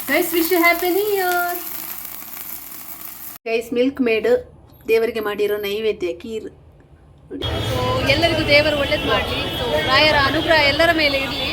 Guys wish you happy new year. Guys Milkmaid ದೇವರಿಗೆ ಮಾಡಿರೋ ನೈವೇದ್ಯ ಖೀರ್ ನೋಡಿ. ಸೊ ಎಲ್ಲರಿಗೂ ದೇವರು ಒಳ್ಳೇದು ಮಾಡಲಿ. ಸೊ ರಾಯರ ಅನುಗ್ರಹ ಎಲ್ಲರ ಮೇಲೆ ಇರಲಿ.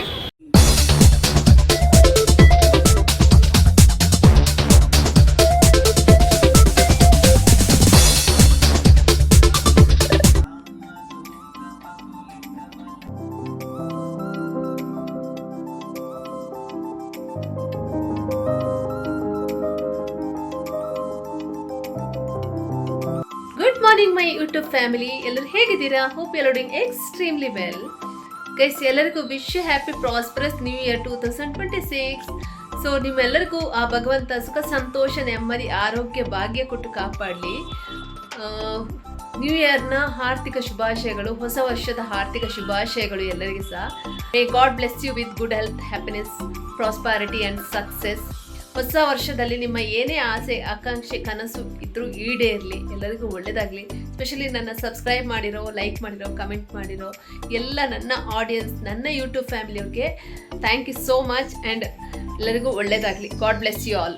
ಮಾರ್ನಿಂಗ್ ಮೈ ಯೂಟ್ಯೂಬ್ ಫ್ಯಾಮಿಲಿ, ಎಲ್ಲರೂ ಹೇಗಿದ್ದೀರಾ? ಹೋಪ್ ಎಲ್ಲರೂ ಡೂಯಿಂಗ್ ಎಕ್ಸ್ಟ್ರೀಮ್ಲಿ ವೆಲ್. ಗೈಸ್ ಎಲ್ಲರಿಗೂ wish happy prosperous new year 2026. So ನಿಮ್ಮೆಲ್ಲರಿಗೂ ಆ ಭಗವಂತ ಸುಖ ಸಂತೋಷ ನೆಮ್ಮದಿ ಆರೋಗ್ಯ ಭಾಗ್ಯ ಕೊಟ್ಟು ಕಾಪಾಡಲಿ. ನ್ಯೂ ಇಯರ್ನ ಆರ್ಥಿಕ ಶುಭಾಶಯಗಳು, ಹೊಸ ವರ್ಷದ ಆರ್ಥಿಕ ಶುಭಾಶಯಗಳು ಎಲ್ಲರಿಗೂ ಸಹ. May god bless you with good health, happiness, prosperity and success. ಹೊಸ ವರ್ಷದಲ್ಲಿ ನಿಮ್ಮ ಏನೇ ಆಸೆ ಆಕಾಂಕ್ಷೆ ಕನಸು ಇದ್ರೂ ಈಡೇರಲಿ, ಎಲ್ಲರಿಗೂ ಒಳ್ಳೆಯದಾಗಲಿ. ಸ್ಪೆಷಲಿ ನನ್ನ ಸಬ್ಸ್ಕ್ರೈಬ್ ಮಾಡಿರೋ, ಲೈಕ್ ಮಾಡಿರೋ, ಕಮೆಂಟ್ ಮಾಡಿರೋ ಎಲ್ಲ ನನ್ನ ಆಡಿಯನ್ಸ್, ನನ್ನ ಯೂಟ್ಯೂಬ್ ಫ್ಯಾಮಿಲಿಯವ್ರಿಗೆ thank you so much. And ಎಲ್ಲರಿಗೂ ಒಳ್ಳೆಯದಾಗಲಿ. God bless you all.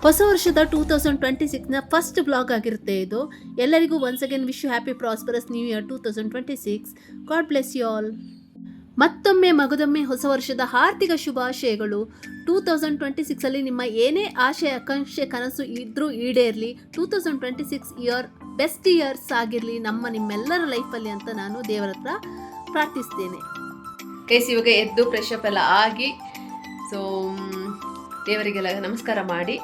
ಹೊಸ ವರ್ಷದ 2026ನ ಫಸ್ಟ್ ಬ್ಲಾಗ್ ಆಗಿರುತ್ತೆ ಇದು. ಎಲ್ಲರಿಗೂ once again wish you happy prosperous new year 2026. God bless you all. ಮತ್ತೊಮ್ಮೆ ಮಗದೊಮ್ಮೆ ಹೊಸ ವರ್ಷದ ಆರ್ಥಿಕ ಶುಭಾಶಯಗಳು. 2026 ನಿಮ್ಮ ಏನೇ ಆಶೆ ಆಕಾಂಕ್ಷೆ ಕನಸು ಇದ್ರೂ ಈಡೇರಲಿ. 2026 ಇಯರ್ ಬೆಸ್ಟ್ ಇಯರ್ಸ್ ಆಗಿರಲಿ ನಿಮ್ಮೆಲ್ಲರ ಲೈಫಲ್ಲಿ ಅಂತ ನಾನು ದೇವರ ಹತ್ರ ಪ್ರಾರ್ಥಿಸ್ತೇನೆ. ಕೇಸ್ ಇವಾಗ ಎದ್ದು ಫ್ರೆಶ್ ಅಪ್ ಎಲ್ಲ ಆಗಿ ಸೊ ದೇವರಿಗೆಲ್ಲ ನಮಸ್ಕಾರ ಮಾಡಿ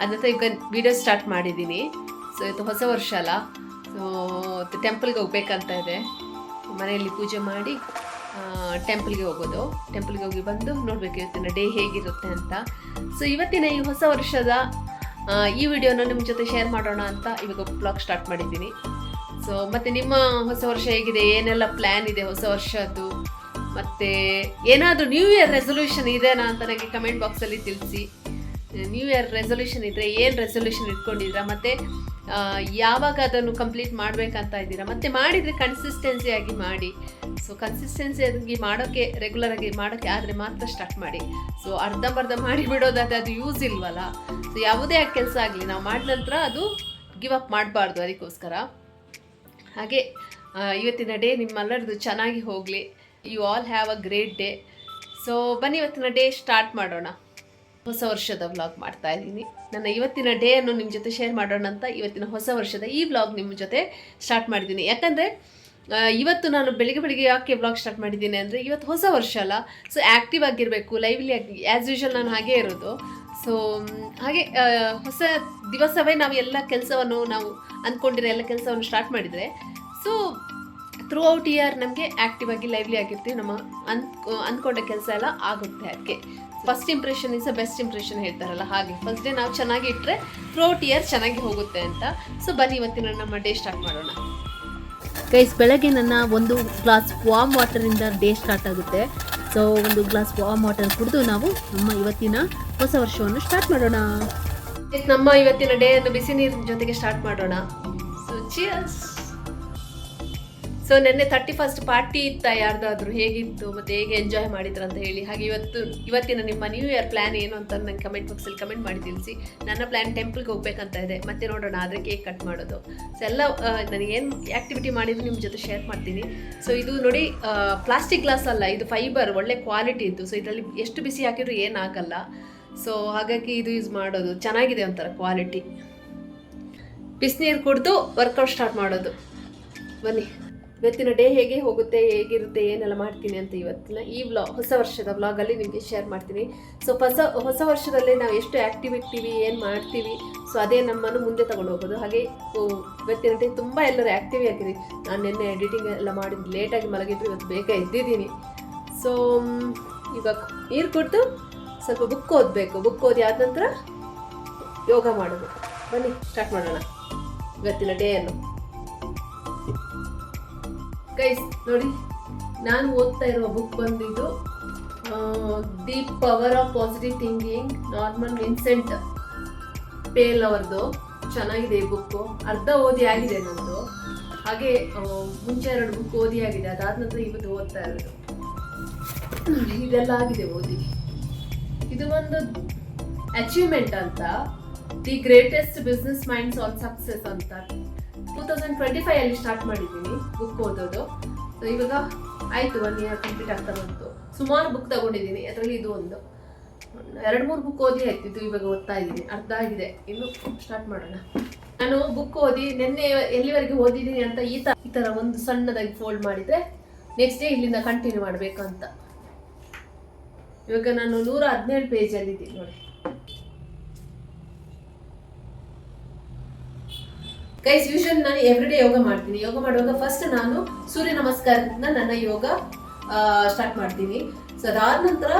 ಅದಂತ ಈಗ ವಿಡಿಯೋ ಸ್ಟಾರ್ಟ್ ಮಾಡಿದ್ದೀನಿ. ಸೊ ಇವತ್ತು ಹೊಸ ವರ್ಷ ಅಲ್ಲ, ಸೊ ಟೆಂಪಲ್ಗೆ ಹೋಗ್ಬೇಕಂತ ಇದೆ. ಮನೆಯಲ್ಲಿ ಪೂಜೆ ಮಾಡಿ ಟೆಂಪಲ್ಗೆ ಹೋಗೋದು. ಟೆಂಪಲ್ಗೆ ಹೋಗಿ ಬಂದು ನೋಡಬೇಕು ಇವತ್ತಿನ ಡೇ ಹೇಗಿರುತ್ತೆ ಅಂತ. ಸೊ ಇವತ್ತಿನ ಈ ಹೊಸ ವರ್ಷದ ಈ ವಿಡಿಯೋನ ನಿಮ್ಮ ಜೊತೆ ಶೇರ್ ಮಾಡೋಣ ಅಂತ ಇವಾಗ ಬ್ಲಾಗ್ ಸ್ಟಾರ್ಟ್ ಮಾಡಿದ್ದೀನಿ. ಸೊ ಮತ್ತು ನಿಮ್ಮ ಹೊಸ ವರ್ಷ ಹೇಗಿದೆ, ಏನೆಲ್ಲ ಪ್ಲ್ಯಾನ್ ಇದೆ ಹೊಸ ವರ್ಷದ್ದು, ಮತ್ತು ಏನಾದರೂ ನ್ಯೂ ಇಯರ್ ರೆಸೊಲ್ಯೂಷನ್ ಇದೆನಾ ಅಂತ ನನಗೆ ಕಮೆಂಟ್ ಬಾಕ್ಸಲ್ಲಿ ತಿಳಿಸಿ. ನ್ಯೂ ಇಯರ್ ರೆಸೊಲ್ಯೂಷನ್ ಇದ್ದರೆ ಏನು ರೆಸೊಲ್ಯೂಷನ್ ಇಟ್ಕೊಂಡಿದ್ದೀರಾ, ಮತ್ತು ಯಾವಾಗ ಅದನ್ನು ಕಂಪ್ಲೀಟ್ ಮಾಡಬೇಕಂತ ಇದ್ದೀರಾ, ಮತ್ತು ಮಾಡಿದರೆ ಕನ್ಸಿಸ್ಟೆನ್ಸಿಯಾಗಿ ಮಾಡಿ. ಸೊ ಕನ್ಸಿಸ್ಟೆನ್ಸಿಯಾಗಿ ಮಾಡೋಕ್ಕೆ, ರೆಗ್ಯುಲರಾಗಿ ಮಾಡೋಕ್ಕೆ ಆದರೆ ಮಾತ್ರ ಸ್ಟಾರ್ಟ್ ಮಾಡಿ. ಸೊ ಅರ್ಧಂಬರ್ಧ ಮಾಡಿ ಬಿಡೋದಾದರೆ ಅದು ಯೂಸ್ ಇಲ್ವಲ್ಲ. ಸೊ ಯಾವುದೇ ಕೆಲಸ ಆಗಲಿ ನಾವು ಮಾಡಿದ ನಂತರ ಅದು ಗಿವ್ ಅಪ್ ಮಾಡಬಾರ್ದು. ಅದಕ್ಕೋಸ್ಕರ ಹಾಗೆ ಇವತ್ತಿನ ಡೇ ನಿಮ್ಮೆಲ್ಲರದು ಚೆನ್ನಾಗಿ ಹೋಗಲಿ. You all have a great day. So ಬನ್ನಿ ಇವತ್ತಿನ ಡೇ ಸ್ಟಾರ್ಟ್ ಮಾಡೋಣ. ಹೊಸ ವರ್ಷದ ವ್ಲಾಗ್ ಮಾಡ್ತಾ ಇದ್ದೀನಿ. ನನ್ನ ಇವತ್ತಿನ ಡೇಯನ್ನು ನಿಮ್ಮ ಜೊತೆ ಶೇರ್ ಮಾಡೋಣ ಅಂತ ಇವತ್ತಿನ ಹೊಸ ವರ್ಷದ ಈ ವ್ಲಾಗ್ ನಿಮ್ಮ ಜೊತೆ ಸ್ಟಾರ್ಟ್ ಮಾಡಿದ್ದೀನಿ. ಯಾಕಂದರೆ ಇವತ್ತು ನಾನು ಬೆಳಿಗ್ಗೆ ಯಾಕೆ ವ್ಲಾಗ್ ಸ್ಟಾರ್ಟ್ ಮಾಡಿದ್ದೀನಿ ಅಂದರೆ ಇವತ್ತು ಹೊಸ ವರ್ಷ ಅಲ್ಲ. ಸೊ ಆ್ಯಕ್ಟಿವ್ ಆಗಿರಬೇಕು, ಲೈವ್ಲಿ ಆಗಿ, ಆ್ಯಸ್ ಯೂಶುವಲ್ ನಾನು ಹಾಗೇ ಇರೋದು. ಸೊ ಹಾಗೆ ಹೊಸ ದಿವಸವೇ ನಾವು ಎಲ್ಲ ಕೆಲಸವನ್ನು ನಾವು ಅಂದ್ಕೊಂಡಿರೋ ಎಲ್ಲ ಕೆಲಸವನ್ನು ಸ್ಟಾರ್ಟ್ ಮಾಡಿದರೆ ಸೊ ಥ್ರೂ ಔಟ್ ಇಯರ್ ನಮಗೆ ಆ್ಯಕ್ಟಿವ್ ಆಗಿ ಲೈವ್ಲಿ ಆಗಿರ್ತೀವಿ. ನಮ್ಮ ಅಂದ್ಕೊಂಡ ಕೆಲಸ ಎಲ್ಲ ಆಗುತ್ತೆ. ಅದಕ್ಕೆ first impression is a best impression ಹೇಳ್ತಾರಲ್ಲ, ಹಾಗೆ ಫಸ್ಟ್ ಡೇ ನಾವು ಚೆನ್ನಾಗಿ ಇಟ್ಟರೆ ಥ್ರೂ ಔಟ್ ಇಯರ್ ಚೆನ್ನಾಗಿ ಹೋಗುತ್ತೆ ಅಂತ. ಸೊ ಬನ್ನಿ ಇವತ್ತಿನ ನಮ್ಮ ಡೇ ಸ್ಟಾರ್ಟ್ ಮಾಡೋಣ. ಗೈಸ್ ಬೆಳಗ್ಗೆ ನನ್ನ ಒಂದು ಗ್ಲಾಸ್ ವಾರ್ಮ್ ವಾಟರಿಂದ ಡೇ ಸ್ಟಾರ್ಟ್ ಆಗುತ್ತೆ. ಸೊ ಒಂದು ಗ್ಲಾಸ್ ವಾರ್ಮ್ ವಾಟರ್ ಕುಡಿದು ನಾವು ನಮ್ಮ ಇವತ್ತಿನ ಹೊಸ ವರ್ಷವನ್ನು ಸ್ಟಾರ್ಟ್ ಮಾಡೋಣ. ನಮ್ಮ ಇವತ್ತಿನ ಡೇಯನ್ನು ಬಿಸಿ ನೀರಿನ ಜೊತೆಗೆ ಸ್ಟಾರ್ಟ್ ಮಾಡೋಣ. So cheers. ಸೊ ನೆನ್ನೆ 31st ಪಾರ್ಟಿ ಇತ್ತಾ ಯಾರ್ದಾದ್ರು, ಹೇಗಿತ್ತು ಮತ್ತು ಹೇಗೆ ಎಂಜಾಯ್ ಮಾಡಿದ್ರು ಅಂತ ಹೇಳಿ. ಹಾಗೆ ಇವತ್ತಿನ ನಿಮ್ಮ ನ್ಯೂ ಇಯರ್ ಪ್ಲ್ಯಾನ್ ಏನು ಅಂತ ನಂಗೆ ಕಮೆಂಟ್ ಬಾಕ್ಸಲ್ಲಿ ಕಮೆಂಟ್ ಮಾಡಿ ತಿಳಿಸಿ. ನನ್ನ ಪ್ಲ್ಯಾನ್ ಟೆಂಪಲ್ಗೆ ಹೋಗ್ಬೇಕಂತ ಇದೆ, ಮತ್ತೆ ನೋಡೋಣ ಆದರೆ ಕೇಕ್ ಕಟ್ ಮಾಡೋದು. ಸೊ ಎಲ್ಲ ನನಗೇನು ಆ್ಯಕ್ಟಿವಿಟಿ ಮಾಡಿದ್ರು ನಿಮ್ಮ ಜೊತೆ ಶೇರ್ ಮಾಡ್ತೀನಿ. ಸೊ ಇದು ನೋಡಿ ಪ್ಲಾಸ್ಟಿಕ್ ಗ್ಲಾಸ್ ಅಲ್ಲ, ಇದು ಫೈಬರ್, ಒಳ್ಳೆ ಕ್ವಾಲಿಟಿ ಇತ್ತು. ಸೊ ಇದರಲ್ಲಿ ಎಷ್ಟು ಬಿಸಿ ಹಾಕಿದ್ರು ಏನಾಗಲ್ಲ. ಸೊ ಹಾಗಾಗಿ ಇದು ಯೂಸ್ ಮಾಡೋದು ಚೆನ್ನಾಗಿದೆ, ಒಂಥರ ಕ್ವಾಲಿಟಿ. ಬಿಸಿನೀರು ಕುಡಿದು ವರ್ಕೌಟ್ ಸ್ಟಾರ್ಟ್ ಮಾಡೋದು. ಬನ್ನಿ ಇವತ್ತಿನ ಡೇ ಹೇಗೆ ಹೋಗುತ್ತೆ, ಹೇಗಿರುತ್ತೆ, ಏನೆಲ್ಲ ಮಾಡ್ತೀನಿ ಅಂತ ಇವತ್ತಿನ ಈ ಹೊಸ ವರ್ಷದ ವ್ಲಾಗಲ್ಲಿ ನಿಮಗೆ ಶೇರ್ ಮಾಡ್ತೀನಿ. ಸೊ ಹೊಸ ವರ್ಷದಲ್ಲಿ ನಾವು ಎಷ್ಟು ಆ್ಯಕ್ಟಿವ್ ಇರ್ತೀವಿ, ಏನು ಮಾಡ್ತೀವಿ, ಸೊ ಅದೇ ನಮ್ಮನ್ನು ಮುಂದೆ ತಗೊಂಡು ಹೋಗೋದು. ಹಾಗೆ ಇವತ್ತಿನ ಡೇ ತುಂಬ ಎಲ್ಲರೂ ಆ್ಯಕ್ಟಿವ್ ಆಗಿರಿ. ನಾನು ನಿನ್ನೆ ಎಡಿಟಿಂಗ್ ಎಲ್ಲ ಮಾಡಿದ್ದು ಲೇಟಾಗಿ ಮಲಗಿದ್ರು, ಇವತ್ತು ಬೇಗ ಎದ್ದಿದ್ದೀನಿ. ಸೊ ಇವಾಗ ನೀರು ಕುಡಿದು ಸ್ವಲ್ಪ ಬುಕ್ ಓದಬೇಕು. ಬುಕ್ ಓದಿ ಆದ ನಂತರ ಯೋಗ ಮಾಡೋದು. ಬನ್ನಿ ಸ್ಟಾರ್ಟ್ ಮಾಡೋಣ ಇವತ್ತಿನ ಡೇಯನ್ನು. ಗೈಸ್ ನೋಡಿ, ನಾನು ಓದ್ತಾ ಇರುವ ಬುಕ್ ಬಂದಿದ್ದು the power of positive thinking, Norman Vincent Peale ಅವರದು. ಚೆನ್ನಾಗಿದೆ ಈ ಬುಕ್ಕು. ಅರ್ಧ ಓದಿ ಆಗಿದೆ ನನ್ನದು. ಹಾಗೆ ಮುಂಚೆ 2 ಬುಕ್ ಓದಿ ಆಗಿದೆ. ಅದಾದ ನಂತರ ಇವತ್ತು ಓದ್ತಾ ಇರೋದು. ಇದೆಲ್ಲ ಆಗಿದೆ ಓದಿ. ಇದು ಒಂದು ಅಚೀವ್ಮೆಂಟ್ ಅಂತ, the greatest business minds on success ಅಂತ 2025 ಅಲ್ಲಿ ಸ್ಟಾರ್ಟ್ ಮಾಡಿದ್ದೀನಿ ಬುಕ್ ಓದೋದು. ಸೊ ಇವಾಗ ಆಯ್ತು 1 year ಕಂಪ್ಲೀಟ್ ಆಗ್ತಾ ಬಂತು. ಸುಮಾರು ಬುಕ್ ತಗೊಂಡಿದ್ದೀನಿ, ಅದರಲ್ಲಿ ಇದು ಒಂದು 2-3 ಬುಕ್ ಓದಿ ಆಯ್ತಿದ್ದು. ಇವಾಗ ಓದ್ತಾ ಇದ್ದೀನಿ, ಅರ್ಧ ಆಗಿದೆ, ಇನ್ನು ಸ್ಟಾರ್ಟ್ ಮಾಡೋಣ. ನಾನು ಬುಕ್ ಓದಿ ನಿನ್ನೆ ಎಲ್ಲಿವರೆಗೆ ಓದಿದ್ದೀನಿ ಅಂತ ಈ ತರ ಒಂದು ಸಣ್ಣದಾಗಿ ಫೋಲ್ಡ್ ಮಾಡಿದ್ರೆ ನೆಕ್ಸ್ಟ್ ಡೇ ಇಲ್ಲಿಂದ ಕಂಟಿನ್ಯೂ ಮಾಡಬೇಕಂತ. ಇವಾಗ ನಾನು 117 ಪೇಜಲ್ಲಿ ಇದ್ದೀನಿ ನೋಡಿ ಗೈಸ್. ಯೂಶುವಲಿ ನಾನು ಎವ್ರಿ ಡೇ ಯೋಗ ಮಾಡ್ತೀನಿ. ಯೋಗ ಮಾಡುವಾಗ ಫಸ್ಟ್ ನಾನು ಸೂರ್ಯ ನಮಸ್ಕಾರದಿಂದ ನನ್ನ ಯೋಗ ಸ್ಟಾರ್ಟ್ ಮಾಡ್ತೀನಿ. ಸೊ ಅದಾದ ನಂತರ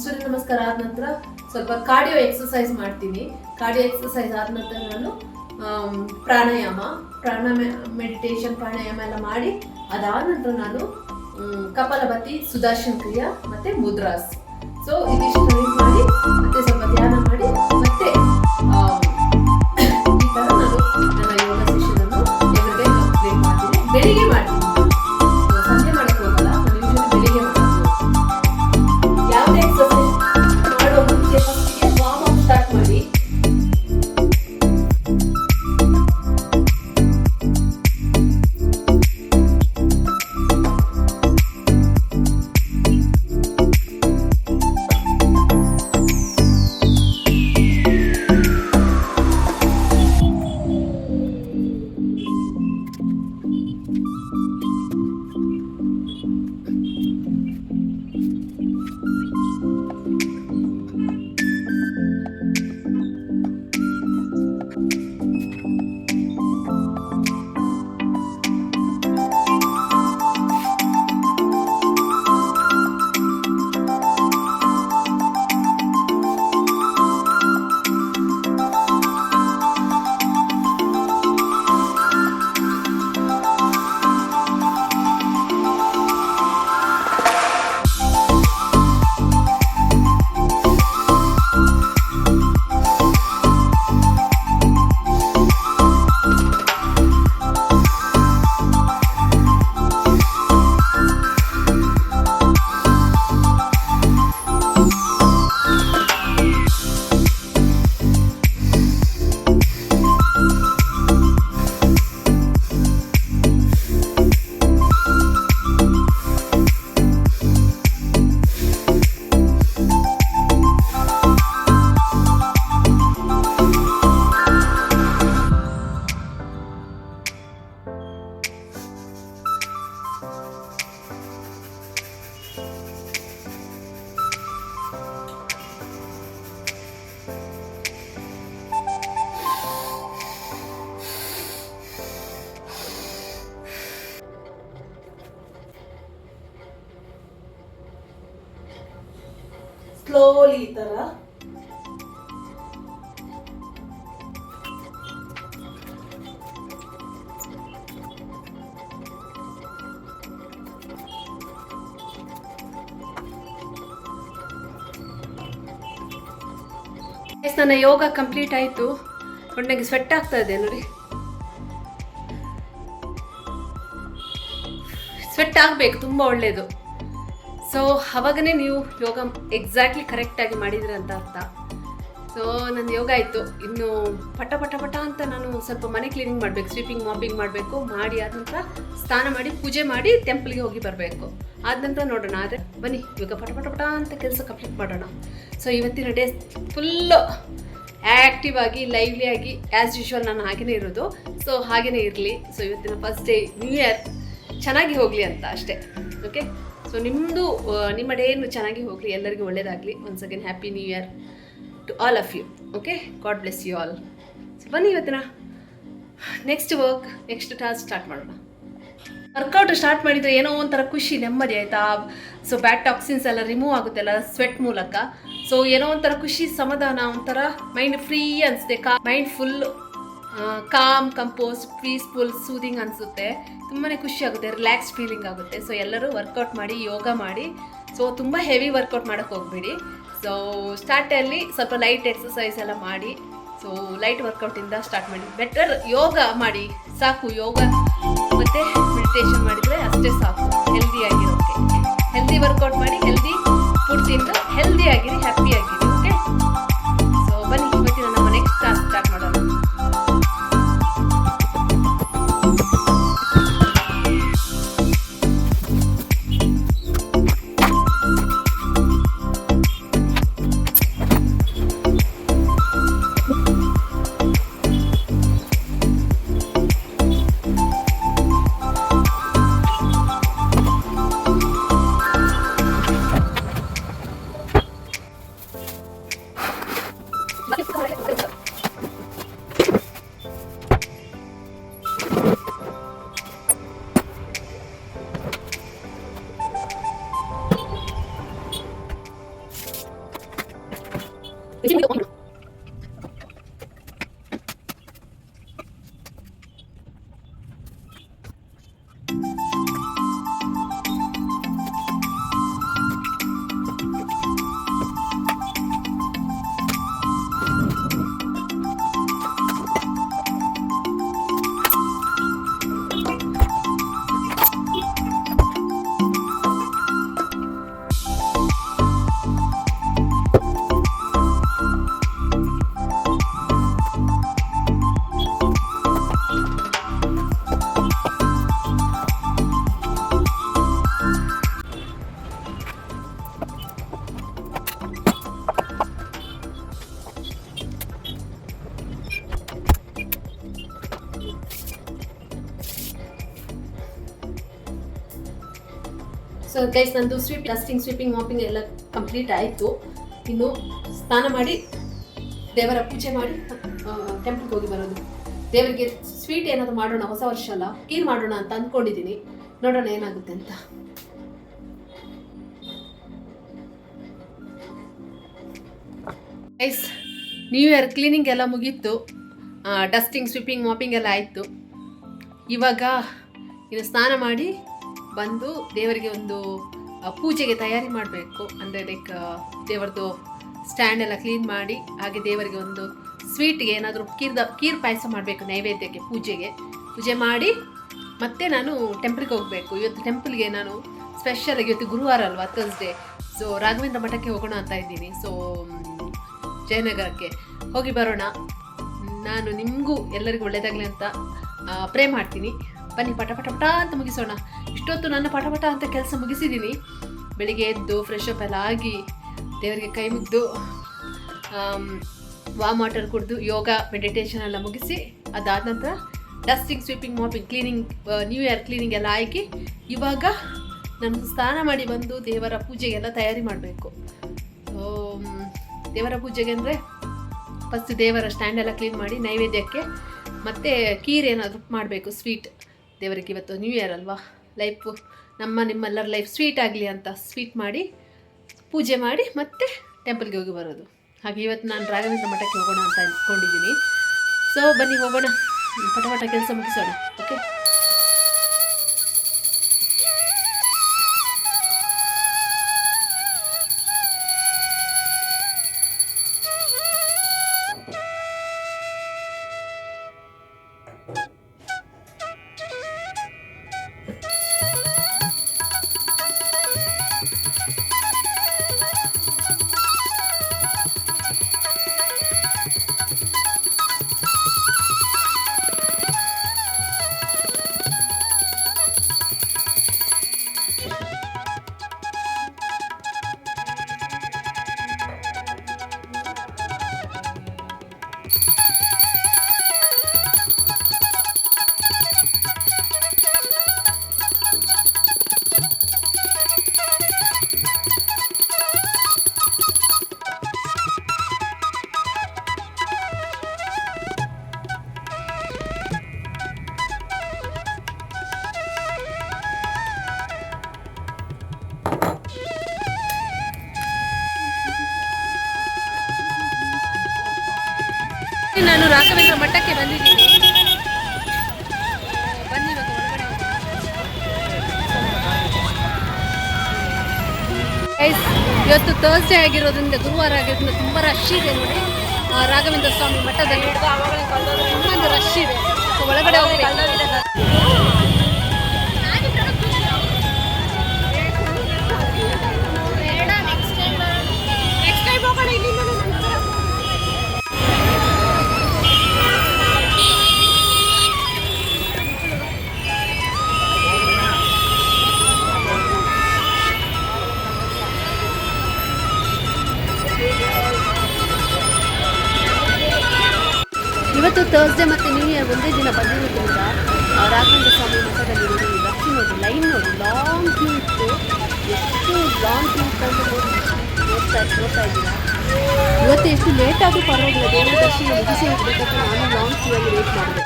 ಸೂರ್ಯ ನಮಸ್ಕಾರ ಆದ ನಂತರ ಸ್ವಲ್ಪ ಕಾರ್ಡಿಯೋ ಎಕ್ಸಸೈಸ್ ಮಾಡ್ತೀನಿ. ಕಾರ್ಡಿಯೋ ಎಕ್ಸಸೈಸ್ ಆದ ನಂತರ ನಾನು ಪ್ರಾಣಾಯಾಮ ಮೆಡಿಟೇಷನ್ ಪ್ರಾಣಾಯಾಮ ಎಲ್ಲ ಮಾಡಿ ಅದಾದ ನಂತರ ನಾನು ಕಪಾಲಭಾತಿ, ಸುದರ್ಶನ್ ಕ್ರಿಯಾ ಮತ್ತೆ ಮುದ್ರಾಸ್. ಸೊ ಇದಿಷ್ಟು ಮಾಡಿ ಮತ್ತೆ ಸ್ವಲ್ಪ ಧ್ಯಾನ ಮಾಡಿ ಮತ್ತೆ ಈ ತರ ನಾನು ನನ್ನ ಯೋಗ ಸೆಷನ್ ಅನ್ನು ಎವ್ರಿಡೇ ಕಂಪ್ಲೀಟ್ ಮಾಡ್ತೀನಿ. ಬೆಳಿಗ್ಗೆ ಮಾಡ್ತೀನಿ, ಸಂಜೆ ಮಾಡಕ್ಕೆ ಹೋಗಲ್ಲ. ನಾನು ಯೂಶಲಿ ಬೆಳಿಗ್ಗೆ ಮಾಡ್ತೀನಿ. ಯಾವುದೇ ಎಕ್ಸಸೈಸ್ ಮಾಡೋ ಮುಂಚೆ ಫಸ್ಟಿಗೆ ವಾರ್ಮ್ ಅಪ್ ಸ್ಟಾರ್ಟ್ ಮಾಡಿ. ಸ್ಲೋಲಿ ಈ ತರ ನನ್ನ ಯೋಗ ಕಂಪ್ಲೀಟ್ ಆಯಿತು. ಬಟ್ ನನಗೆ ಸ್ವೆಟ್ ಆಗ್ತಾ ಇದೆ ನೋಡಿ. ಸ್ವೆಟ್ ಆಗಬೇಕು, ತುಂಬ ಒಳ್ಳೆಯದು. ಸೊ ಅವಾಗನೇ ನೀವು ಯೋಗ ಎಕ್ಸಾಕ್ಟ್ಲಿ ಕರೆಕ್ಟಾಗಿ ಮಾಡಿದ್ರೆ ಅಂತ ಅರ್ಥ. ಸೊ ನನ್ನ ಯೋಗ ಆಯಿತು. ಇನ್ನು ಪಟ ಪಟ ಪಟ ಅಂತ ನಾನು ಸ್ವಲ್ಪ ಮನೆ ಕ್ಲೀನಿಂಗ್ ಮಾಡಬೇಕು, ಸ್ವೀಪಿಂಗ್ ಮಾಪಿಂಗ್ ಮಾಡಬೇಕು. ಮಾಡಿ ಆದ ನಂತರ ಸ್ನಾನ ಮಾಡಿ ಪೂಜೆ ಮಾಡಿ ಟೆಂಪಲ್ಗೆ ಹೋಗಿ ಬರಬೇಕು. ಆದ ನಂತರ ನೋಡೋಣ. ಆದರೆ ಬನ್ನಿ ಇವಾಗ ಪಟ ಪಟ ಪಟ ಅಂತ ಕೆಲಸ ಕಂಪ್ಲೀಟ್ ಮಾಡೋಣ. ಸೊ ಇವತ್ತಿನ ಡೇ ಫುಲ್ಲು ಆ್ಯಕ್ಟಿವ್ ಆಗಿ ಲೈವ್ಲಿ ಆಗಿ ಆ್ಯಸ್ ಯೂಶ್ವಲ್ ನಾನು ಹಾಗೇ ಇರೋದು. ಸೊ ಹಾಗೇ ಇರಲಿ. ಸೊ ಇವತ್ತಿನ ಫಸ್ಟ್ ಡೇ ನ್ಯೂ ಇಯರ್ ಚೆನ್ನಾಗಿ ಹೋಗಲಿ ಅಂತ ಅಷ್ಟೇ. ಓಕೆ, ಸೊ ನಿಮ್ಮದು ನಿಮ್ಮ ಡೇನು ಚೆನ್ನಾಗಿ ಹೋಗಲಿ, ಎಲ್ಲರಿಗೂ ಒಳ್ಳೆಯದಾಗಲಿ. Once again happy new year to all of you. Okay, god bless you all. So ಬನ್ನಿ ಇವತ್ತಿನ ನೆಕ್ಸ್ಟ್ ಟಾಸ್ಕ್ ಸ್ಟಾರ್ಟ್ ಮಾಡೋಣ. ವರ್ಕೌಟ್ ಸ್ಟಾರ್ಟ್ ಮಾಡಿದರೆ ಏನೋ ಒಂಥರ ಖುಷಿ, ನೆಮ್ಮದಿ ಆಯಿತಾ. ಸೊ ಬ್ಯಾಡ್ ಟಾಕ್ಸಿನ್ಸ್ ಎಲ್ಲ ರಿಮೂವ್ ಆಗುತ್ತಲ್ಲ ಸ್ವೆಟ್ ಮೂಲಕ. ಸೊ ಏನೋ ಒಂಥರ ಖುಷಿ, ಸಮಾಧಾನ, ಒಂಥರ ಮೈಂಡ್ ಫ್ರೀ ಅನಿಸುತ್ತೆ. Mind full calm, compose, peaceful, soothing ಅನಿಸುತ್ತೆ. ತುಂಬಾ ಖುಷಿ ಆಗುತ್ತೆ, ರಿಲ್ಯಾಕ್ಸ್ ಫೀಲಿಂಗ್ ಆಗುತ್ತೆ. ಸೊ ಎಲ್ಲರೂ ವರ್ಕೌಟ್ ಮಾಡಿ, ಯೋಗ ಮಾಡಿ. ಸೊ ತುಂಬ ಹೆವಿ ವರ್ಕೌಟ್ ಮಾಡೋಕ್ಕೆ ಹೋಗಬೇಡಿ. ಸೊ ಸ್ಟಾರ್ಟಲ್ಲಿ ಸ್ವಲ್ಪ ಲೈಟ್ ಎಕ್ಸಸೈಸ್ ಎಲ್ಲ ಮಾಡಿ. ಸೊ ಲೈಟ್ ವರ್ಕೌಟಿಂದ ಸ್ಟಾರ್ಟ್ ಮಾಡಿ. ಬೆಟರ್ ಯೋಗ ಮಾಡಿ ಸಾಕು. ಯೋಗ ಮತ್ತು ಮೆಡಿಟೇಷನ್ ಮಾಡಿದರೆ ಅಷ್ಟೇ ಸಾಕು ಹೆಲ್ದಿಯಾಗಿರೋಕ್ಕೆ. ಹೆಲ್ದಿ ವರ್ಕೌಟ್ ಮಾಡಿ, ಹೆಲ್ದಿ ಫುಡ್ ತಿಂದು ಹೆಲ್ದಿಯಾಗಿರಿ, ಹ್ಯಾಪಿಯಾಗಿರಿ. ಸೊ ಗೈಸ್, ನಂದು ಸ್ವೀಪಿಂಗ್ ಮಾಪಿಂಗ್ ಎಲ್ಲ ಕಂಪ್ಲೀಟ್ ಆಯಿತು. ಇನ್ನು ಸ್ನಾನ ಮಾಡಿ ದೇವರ ಪೂಜೆ ಮಾಡಿ ಟೆಂಪಲ್ಗೆ ಹೋಗಿ ಬರೋದು. ದೇವರಿಗೆ ಸ್ವೀಟ್ ಏನಾದರೂ ಮಾಡೋಣ, ಹೊಸ ವರ್ಷ ಅಲ್ಲ, ಕೀರ್ ಮಾಡೋಣ ಅಂತ ಅಂದ್ಕೊಂಡಿದ್ದೀನಿ. ನೋಡೋಣ ಏನಾಗುತ್ತೆ ಅಂತ. ಗೈಸ್, ನ್ಯೂ ಇಯರ್ ಕ್ಲೀನಿಂಗ್ ಎಲ್ಲ ಮುಗೀತು. ಡಸ್ಟಿಂಗ್, ಸ್ವೀಪಿಂಗ್, ಮಾಪಿಂಗ್ ಎಲ್ಲ ಆಯಿತು. ಇವಾಗ ಇನ್ನು ಸ್ನಾನ ಮಾಡಿ ಬಂದು ದೇವರಿಗೆ ಒಂದು ಪೂಜೆಗೆ ತಯಾರಿ ಮಾಡಬೇಕು. ಅಂದರೆ ಲೈಕ್ ದೇವರದ್ದು ಸ್ಟ್ಯಾಂಡ್ ಎಲ್ಲ ಕ್ಲೀನ್ ಮಾಡಿ, ಹಾಗೆ ದೇವರಿಗೆ ಒಂದು ಸ್ವೀಟ್ಗೆ ಏನಾದರೂ ಕೀರ್ ಪಾಯಸ ಮಾಡಬೇಕು ನೈವೇದ್ಯಕ್ಕೆ, ಪೂಜೆ ಮಾಡಿ ಮತ್ತೆ ನಾನು ಟೆಂಪಲ್ಗೆ ಹೋಗಬೇಕು. ಇವತ್ತು ಟೆಂಪಲ್ಗೆ ನಾನು ಸ್ಪೆಷಲಾಗಿ, ಇವತ್ತು ಗುರುವಾರ ಅಲ್ವಾ, ಥರ್ಸ್ಡೇ. ಸೊ ರಾಘವೇಂದ್ರ ಮಠಕ್ಕೆ ಹೋಗೋಣ ಅಂತ ಇದ್ದೀನಿ. ಸೊ ಜಯನಗರಕ್ಕೆ ಹೋಗಿ ಬರೋಣ. ನಾನು ನಿಮಗೂ ಎಲ್ಲರಿಗೂ ಒಳ್ಳೆಯದಾಗಲಿ ಅಂತ ಪ್ರೇ ಮಾಡ್ತೀನಿ. ಬನ್ನಿ ಪಟ ಅಂತ ಮುಗಿಸೋಣ. ಇಷ್ಟೊತ್ತು ನನ್ನ ಪಟ ಅಂತ ಕೆಲಸ ಮುಗಿಸಿದ್ದೀನಿ. ಬೆಳಿಗ್ಗೆ ಎದ್ದು ಫ್ರೆಶ್ ಅಪ್ ಎಲ್ಲ ಆಗಿ ದೇವರಿಗೆ ಕೈ ಮುಗ್ದು ವಾಮ್ ವಾಟರ್ ಕುಡಿದು ಯೋಗ ಮೆಡಿಟೇಷನ್ ಎಲ್ಲ ಮುಗಿಸಿ, ಅದಾದ ನಂತರ dusting, sweeping, mopping, cleaning, new year cleaning ಎಲ್ಲ ಆಗಿ ಇವಾಗ ನಾನು ಸ್ನಾನ ಮಾಡಿ ಬಂದು ದೇವರ ಪೂಜೆಗೆಲ್ಲ ತಯಾರಿ ಮಾಡಬೇಕು. ದೇವರ ಪೂಜೆಗೆ ಅಂದರೆ ಫಸ್ಟ್ ದೇವರ ಸ್ಟ್ಯಾಂಡ್ ಎಲ್ಲ ಕ್ಲೀನ್ ಮಾಡಿ ನೈವೇದ್ಯಕ್ಕೆ ಮತ್ತು ಕೀರ್ ಏನಾದರೂ ಮಾಡಬೇಕು, ಸ್ವೀಟ್ ದೇವರಿಗೆ. ಇವತ್ತು ನ್ಯೂ ಇಯರ್ ಅಲ್ವಾ, ಲೈಫು ನಿಮ್ಮೆಲ್ಲರ ಲೈಫ್ ಸ್ವೀಟ್ ಆಗಲಿ ಅಂತ ಸ್ವೀಟ್ ಮಾಡಿ ಪೂಜೆ ಮಾಡಿ ಮತ್ತೆ ಟೆಂಪಲ್ಗೆ ಹೋಗಿ ಬರೋದು. ಹಾಗೆ ಇವತ್ತು ನಾನು ರಾಘವೇಂದ್ರ ಮಠಕ್ಕೆ ಹೋಗೋಣ ಅಂತ ಅಂದ್ಕೊಂಡಿದ್ದೀನಿ. ಸೊ ಬನ್ನಿ ಹೋಗೋಣ, ಪಟ ಕೆಲಸ ಮುಗಿಸೋಣ. ಓಕೆ, ನಾನು ರಾಘವೇಂದ್ರ ಮಠಕ್ಕೆ ಬಂದಿದ್ದೀನಿ. ಬನ್ನಿ ಇವಾಗ ಒಳಗಡೆ ಗೈಸ್, ಇವತ್ತು ಥರ್ಸ್ಡೇ ಆಗಿರೋದ್ರಿಂದ, ಗುರುವಾರ ಆಗಿರೋದ್ರಿಂದ ತುಂಬ ರಶ್ ಇದೆ ನೋಡಿ. ರಾಘವೇಂದ್ರ ಸ್ವಾಮಿ ಮಠದಲ್ಲಿ ತುಂಬ ರಶ್ ಇದೆ. ಸೊ ಒಳಗಡೆ ಹೋಗಬೇಕು. ಇವತ್ತು ಥರ್ಸ್ಡೇ ಮತ್ತು ನ್ಯೂ ಇಯರ್ ಒಂದೇ ದಿನ ಬಂದಿರೋದ್ರಿಂದ ರಾಘವೇಂದ್ರ ಸ್ವಾಮಿ ಮಠದಲ್ಲಿ ರಶ್ ನೋಡಿ, ಲೈನ್ ನೋಡಿ, ಲಾಂಗ್ ಕ್ಯೂ ಇತ್ತು. ಎಷ್ಟು ಲಾಂಗ್ ಕ್ಯೂ ಇತ್ತು ಅಂತ ನೋಡ್ತಾ ಇದ್ದೀರಾ. ಇವತ್ತು ಎಷ್ಟು ಲೇಟ್ ಆದರೂ ಪರವಾಗಿಲ್ಲ, ದೇವರ ದರ್ಶನ ಮುಗಿಸಿ ಹೋಗಬೇಕಂತ ನಾನು ಲಾಂಗ್ ಕ್ಯೂ ಆಗಿ ವೇಟ್ ಮಾಡಿದೆ.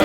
ಸೊ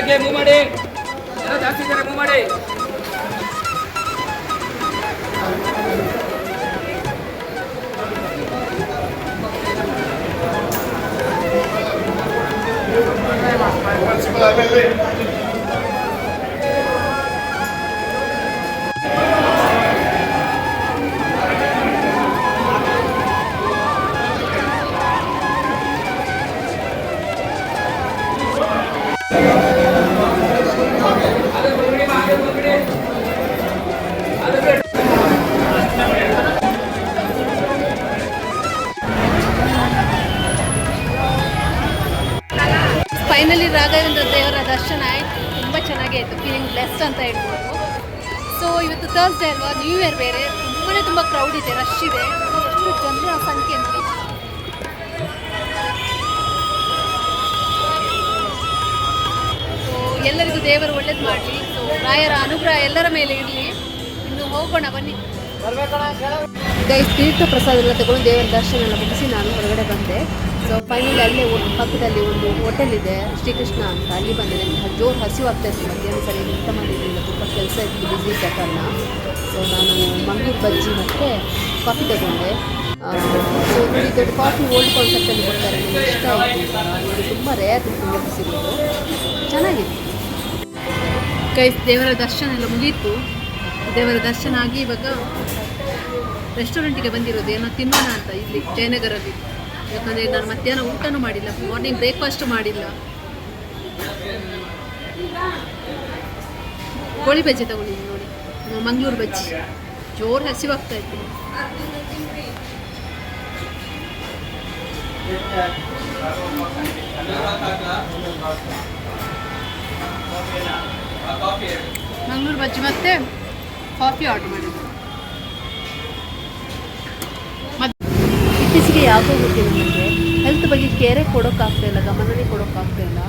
ಕೆಳಗೆ ಮೂವ್ ಮಾಡಿ, ಜನ ಜಾಸ್ತಿ ಇದ್ದಾರೆ, ಮೂವ್ ಮಾಡಿ. ಫೈನಲಿ ರಾಘವೇಂದ್ರ ದೇವರ ದರ್ಶನ ಆಯಿತು. ತುಂಬ ಚೆನ್ನಾಗೇ ಆಯಿತು, ಫೀಲಿಂಗ್ ಬ್ಲೆಸ್ಡ್ ಅಂತ ಹೇಳ್ಬೋದು. ಸೊ ಇವತ್ತು ಥರ್ಸ್ಡೇ ಅಲ್ವಾ, ನ್ಯೂ ಇಯರ್ ಬೇರೆ, ತುಂಬ ಕ್ರೌಡ್ ಇದೆ, ರಶ್ ಇದೆ. ಎಷ್ಟು ಜನರ ಸಂಖ್ಯೆ ನೋಡಿ. ಸೊ ಎಲ್ಲರಿಗೂ ದೇವರು ಒಳ್ಳೇದು ಮಾಡಲಿ. ಸೊ ರಾಯರ ಅನುಗ್ರಹ ಎಲ್ಲರ ಮೇಲೆ ಇರಲಿ. ಇನ್ನು ಹೋಗೋಣ ಬನ್ನಿ. ಗೈಸ್ ತೀರ್ಥ ಪ್ರಸಾದ ಎಲ್ಲ ತಗೊಂಡು ದೇವರ ದರ್ಶನ ಎಲ್ಲ ಮುಗಿಸಿ ನಾನು ಹೊರಗಡೆ ಬಂದೆ. ಸೊ ಫೈನಲಿ ಅಲ್ಲೇ ಪಕ್ಕದಲ್ಲಿ ಒಂದು ಹೋಟೆಲ್ ಇದೆ, ಶ್ರೀಕೃಷ್ಣ ಅಂತ, ಅಲ್ಲಿ ಬಂದೆ. ನನಗೆ ಜೋರು ಹಸಿವಾಗ್ತಾ ಇತ್ತು, ಮಧ್ಯಾಹ್ನ ಸರಿ ಊಟ ಮಾಡಿರಲಿಲ್ಲ, ತುಂಬ ಕೆಲಸ ಇತ್ತು ಬಿಸ್ನೆಸ್ ಕಾರಣ. ಸೊ ನಾನು ಮಂಗಳೂರು ಬಜ್ಜಿ ಮತ್ತು ಕಾಫಿ ತಗೊಂಡೆ. ಸೊ ದೊಡ್ಡ ಕಾಫಿ ಓಲ್ಡ್ ಕಾನ್ಸೆಪ್ಟಲ್ಲಿ ಕೊಡ್ತಾರೆ, ನನಗೆ ಇಷ್ಟ ಆಯಿತು. ಇದು ತುಂಬ ರೇರ್ ತಿನ್ನೋದು ಸಿಗೋದು, ಚೆನ್ನಾಗಿತ್ತು. ಗೈಸ್ ದೇವರ ದರ್ಶನ ಎಲ್ಲ ಮುಗೀತು. ದೇವರ ದರ್ಶನ ಆಗಿ ಇವಾಗ ರೆಸ್ಟೋರೆಂಟಿಗೆ ಬಂದಿರೋದು, ಏನೋ ತಿನ್ನೋಣ ಅಂತ ಇಲ್ಲಿ ಜಯನಗರಲ್ಲಿ. ಯಾಕಂದರೆ ನಾನು ಮಧ್ಯಾಹ್ನ ಊಟನೂ ಮಾಡಿಲ್ಲ, ಮಾರ್ನಿಂಗ್ ಬ್ರೇಕ್ಫಾಸ್ಟ್ ಮಾಡಿಲ್ಲ. ಕೋಳಿ ಬಜ್ಜಿ ತಗೊಂಡಿದ್ದೀನಿ ನೋಡಿ, ಮಂಗಳೂರು ಬಜ್ಜಿ. ಜೋರು ಹಸಿವಾಗ್ತಾ ಇತ್ತು. ಮಂಗಳೂರು ಬಜ್ಜಿ ಮತ್ತು ಕಾಫಿ ಆರ್ಡರ್ ಮಾಡಿದ್ದು. ಇತ್ತೀಚೆಗೆ ಯಾವುದೋ ಗೊತ್ತಿಲ್ಲ, ನನಗೆ ಹೆಲ್ತ್ ಬಗ್ಗೆ ಕೇರೇ ಕೊಡೋಕ್ಕಾಗ್ತಾಯಿಲ್ಲ, ಗಮನನೇ ಕೊಡೋಕ್ಕಾಗ್ತಾಯಿಲ್ಲ.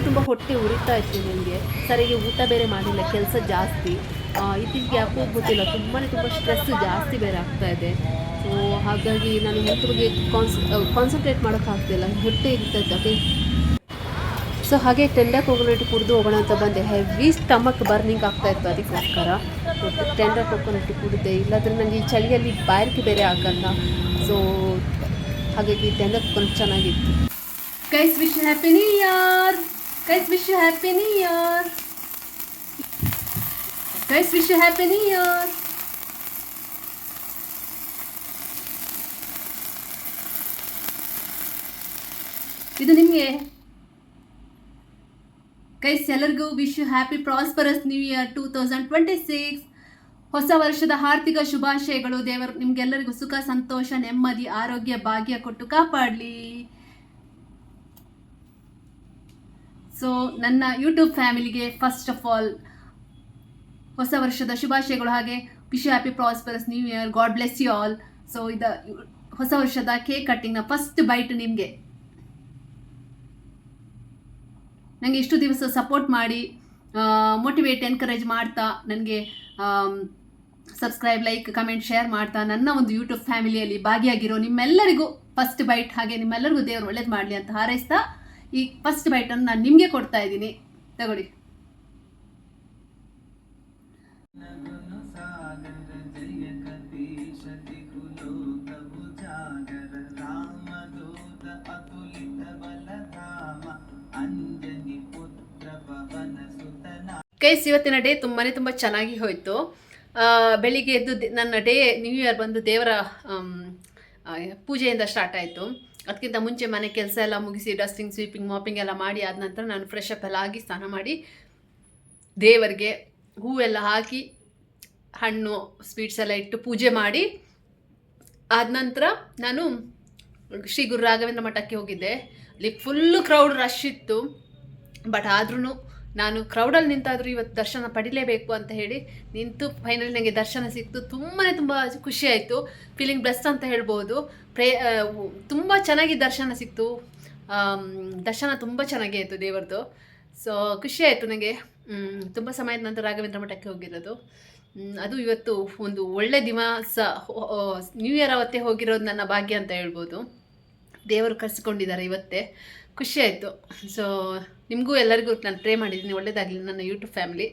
ತುಂಬ ಹೊಟ್ಟೆ ಉರಿತಾ ಇತ್ತು ನನಗೆ, ಸರಿಗೆ ಊಟ ಬೇರೆ ಮಾಡಿಲ್ಲ, ಕೆಲಸ ಜಾಸ್ತಿ. ಇತ್ತೀಚೆಗೆ ಯಾಕೋ ಗೊತ್ತಿಲ್ಲ, ತುಂಬ ಸ್ಟ್ರೆಸ್ ಜಾಸ್ತಿ ಬೇರೆ ಆಗ್ತಾಯಿದೆ. ಸೊ ಹಾಗಾಗಿ ನಾನು ಹೆಲ್ತ್ ಬಗ್ಗೆ ಕಾನ್ಸಂಟ್ರೇಟ್ ಮಾಡೋಕ್ಕಾಗ್ತಿಲ್ಲ, ಹೊಟ್ಟೆ ಇರ್ತೈತೆ. ಓಕೆ, ಸೊ ಹಾಗೆ ಟೆಂಡರ್ ಕೊಕೊನಟ್ ಕುಡಿದು ಹೋಗೋಣ ಅಂತ ಬಂದೆ. ಹೆವಿ ಸ್ಟಮಕ್ ಬರ್ನಿಂಗ್ ಆಗ್ತಾಯಿತ್ತು, ಅದಕ್ಕೋಸ್ಕರ ಟೆಂಡರ್ ಕೊಕೊನಟ್ ಕುಡಿದೆ. ಇಲ್ಲಾಂದರೆ ನನಗೆ ಈ ಚಳಿಯಲ್ಲಿ ಬಾಯಾರಿಕೆ ಬೇರೆ ಆಗಲ್ಲ. ಸೊ ಹಾಗಾಗಿ ಟೆಂಡರ್ ಕೊಕೊನಟ್ ಚೆನ್ನಾಗಿತ್ತು. Guys wish happy new year. Guys wish happy new year. Guys wish happy new year. ಇದು ನಿಮಗೆ. ಗೈಸ್ ಎಲ್ಲರಿಗೂ wish happy prosperous new year 2026. ಹೊಸ ವರ್ಷದ ಆರ್ಥಿಕ ಶುಭಾಶಯಗಳು. ದೇವರು ನಿಮ್ಗೆಲ್ಲರಿಗೂ ಸುಖ, ಸಂತೋಷ, ನೆಮ್ಮದಿ, ಆರೋಗ್ಯ, ಭಾಗ್ಯ ಕೊಟ್ಟು ಕಾಪಾಡಲಿ. ಸೊ ನನ್ನ ಯೂಟ್ಯೂಬ್ ಫ್ಯಾಮಿಲಿಗೆ ಫಸ್ಟ್ ಆಫ್ ಆಲ್ ಹೊಸ ವರ್ಷದ ಶುಭಾಶಯಗಳು. ಹಾಗೆ wish happy prosperous new year. God bless you all. So ಇದು ಹೊಸ ವರ್ಷದ ಕೇಕ್ ಕಟ್ಟಿಂಗ್ನ ಫಸ್ಟ್ ಬೈಟ್ ನಿಮಗೆ. ನನಗೆ ಇಷ್ಟು ದಿವಸ ಸಪೋರ್ಟ್ ಮಾಡಿ, ಮೋಟಿವೇಟ್, ಎನ್ಕರೇಜ್ ಮಾಡ್ತಾ, ನನಗೆ ಸಬ್ಸ್ಕ್ರೈಬ್, ಲೈಕ್, ಕಮೆಂಟ್, ಶೇರ್ ಮಾಡ್ತಾ ನನ್ನ ಒಂದು ಯೂಟ್ಯೂಬ್ ಫ್ಯಾಮಿಲಿಯಲ್ಲಿ ಭಾಗಿಯಾಗಿರೋ ನಿಮ್ಮೆಲ್ಲರಿಗೂ ಫಸ್ಟ್ ಬೈಟ್. ಹಾಗೆ ನಿಮ್ಮೆಲ್ಲರಿಗೂ ದೇವರು ಒಳ್ಳೇದು ಮಾಡಲಿ ಅಂತ ಹಾರೈಸ್ತಾ ಈ ಫಸ್ಟ್ ಬೈಟನ್ನು ನಾನು ನಿಮಗೆ ಕೊಡ್ತಾ ಇದ್ದೀನಿ, ತಗೊಳ್ಳಿ. ಗೈಸ್ ಇವತ್ತಿನ ಡೇ ತುಂಬ ಚೆನ್ನಾಗಿ ಹೋಯಿತು. ಬೆಳಿಗ್ಗೆ ಎದ್ದು ನನ್ನ ಡೇ ನ್ಯೂ ಇಯರ್ ಬಂದು ದೇವರ ಪೂಜೆಯಿಂದ ಸ್ಟಾರ್ಟ್ ಆಯಿತು. ಅದಕ್ಕಿಂತ ಮುಂಚೆ ಮನೆ ಕೆಲಸ ಎಲ್ಲ ಮುಗಿಸಿ ಡಸ್ಟಿಂಗ್, ಸ್ವೀಪಿಂಗ್, ಮಾಪಿಂಗ್ ಎಲ್ಲ ಮಾಡಿ ಆದ ನಂತರ ನಾನು ಫ್ರೆಶ್ ಅಪ್ ಎಲ್ಲ ಆಗಿ ಸ್ನಾನ ಮಾಡಿ ದೇವರಿಗೆ ಹೂವೆಲ್ಲ ಹಾಕಿ ಹಣ್ಣು ಸ್ವೀಟ್ಸ್ ಎಲ್ಲ ಇಟ್ಟು ಪೂಜೆ ಮಾಡಿ ಆದ ನಂತರ ನಾನು ಶ್ರೀ ಗುರು ರಾಘವೇಂದ್ರ ಮಠಕ್ಕೆ ಹೋಗಿದ್ದೆ. ಅಲ್ಲಿ ಫುಲ್ಲು ಕ್ರೌಡ್ ರಶ್ ಇತ್ತು. ಬಟ್ ಆದ್ರೂ ನಾನು ಕ್ರೌಡಲ್ಲಿ ನಿಂತಾದರೂ ಇವತ್ತು ದರ್ಶನ ಪಡಿಲೇಬೇಕು ಅಂತ ಹೇಳಿ ನಿಂತು ಫೈನಲಿ ನನಗೆ ದರ್ಶನ ಸಿಕ್ತು. ತುಂಬ ಖುಷಿಯಾಯಿತು, ಫೀಲಿಂಗ್ ಬ್ಲೆಸ್ಡ್ ಅಂತ ಹೇಳ್ಬೋದು. ತುಂಬ ಚೆನ್ನಾಗಿ ದರ್ಶನ ಸಿಕ್ತು. ದರ್ಶನ ತುಂಬ ಚೆನ್ನಾಗೇ ಆಯಿತು ದೇವರದು. ಸೊ ಖುಷಿಯಾಯಿತು ನನಗೆ. ತುಂಬ ಸಮಯದ ನಂತರ ರಾಘವೇಂದ್ರ ಮಠಕ್ಕೆ ಹೋಗಿರೋದು. ಅದು ಇವತ್ತು ಒಂದು ಒಳ್ಳೆ ದಿವಸ, ನ್ಯೂ ಇಯರ್ ಅವತ್ತೇ ಹೋಗಿರೋದು ನನ್ನ ಭಾಗ್ಯ ಅಂತ ಹೇಳ್ಬೋದು. ದೇವರು ಕರೆಸಿಕೊಂಡಿದ್ದಾರೆ ಇವತ್ತೇ. ಖುಷಿ ಆಯಿತು. ಸೊ ನಿಮಗೂ ಎಲ್ಲರಿಗೂ ನಾನು ಪ್ರೇ ಮಾಡಿದ್ದೀನಿ ಒಳ್ಳೆಯದಾಗಲಿ ನನ್ನ ಯೂಟ್ಯೂಬ್ ಫ್ಯಾಮಿಲಿ.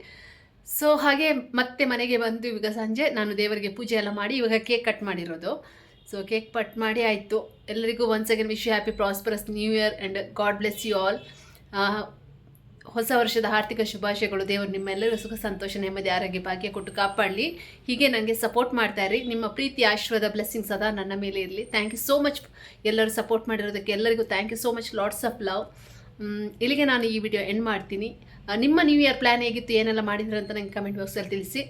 ಸೊ ಹಾಗೆ ಮತ್ತೆ ಮನೆಗೆ ಬಂದು ಇವಾಗ ಸಂಜೆ ನಾನು ದೇವರಿಗೆ ಪೂಜೆ ಎಲ್ಲ ಮಾಡಿ ಇವಾಗ ಕೇಕ್ ಕಟ್ ಮಾಡಿರೋದು. ಸೊ ಕೇಕ್ ಕಟ್ ಮಾಡಿ ಆಯಿತು. ಎಲ್ಲರಿಗೂ once again wish you happy prosperous new year and god bless you all. ಹೊಸ ವರ್ಷದ ಆರ್ಥಿಕ ಶುಭಾಶಯಗಳು. ದೇವರು ನಿಮ್ಮೆಲ್ಲರಿಗೂ ಸುಖ ಸಂತೋಷ ನೆಮ್ಮದಿ ಆರೋಗ್ಯ ಭಾಗ್ಯ ಕೊಟ್ಟು ಕಾಪಾಡಲಿ. ಹೀಗೆ ನನಗೆ ಸಪೋರ್ಟ್ ಮಾಡ್ತಾ ಇರಿ. ನಿಮ್ಮ ಪ್ರೀತಿ ಆಶೀರ್ವಾದ ಬ್ಲೆಸ್ಸಿಂಗ್ ಸದಾ ನನ್ನ ಮೇಲೆ ಇರಲಿ. ಥ್ಯಾಂಕ್ ಯು ಸೋ ಮಚ್ ಎಲ್ಲರೂ ಸಪೋರ್ಟ್ ಮಾಡಿರೋದಕ್ಕೆ ಎಲ್ಲರಿಗೂ thank you so much. Lots of love. ಇಲ್ಲಿಗೆ ನಾನು ಈ ವಿಡಿಯೋ ಎಂಡ್ ಮಾಡ್ತೀನಿ. ನಿಮ್ಮ ನ್ಯೂ ಇಯರ್ ಪ್ಲ್ಯಾನ್ ಹೇಗಿತ್ತು, ಏನೆಲ್ಲ ಮಾಡಿದ್ರು ಅಂತ ನನಗೆ ಕಮೆಂಟ್ ಬಾಕ್ಸಲ್ಲಿ ತಿಳಿಸಿ.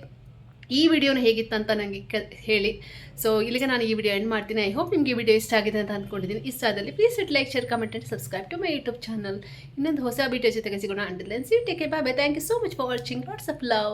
ಈ ವಿಡಿಯೋನ ಹೇಗಿತ್ತು ಅಂತ ನನಗೆ ಹೇಳಿ. ಸೊ ಇಲ್ಲಿಗೆ ನಾನು ಈ ವಿಡಿಯೋ ಎಂಡ್ ಮಾಡ್ತೀನಿ. ಐ ಹೋಪ್ ನಿಮಗೆ ಈ ವಿಡಿಯೋ ಇಷ್ಟ ಆಗಿದೆ ಅಂತ ಅಂದ್ಕೊಂಡಿದ್ದೀನಿ. ಇಷ್ಟ ಆದಲ್ಲಿ please it like share comment and subscribe to my YouTube channel. ಇನ್ನೊಂದು ಹೊಸ ವಿಡಿಯೋ ಜೊತೆಗೆ ಸಿಗೋಣ. Until then see take care. Bye bye. Thank you so much for watching. Lots of love.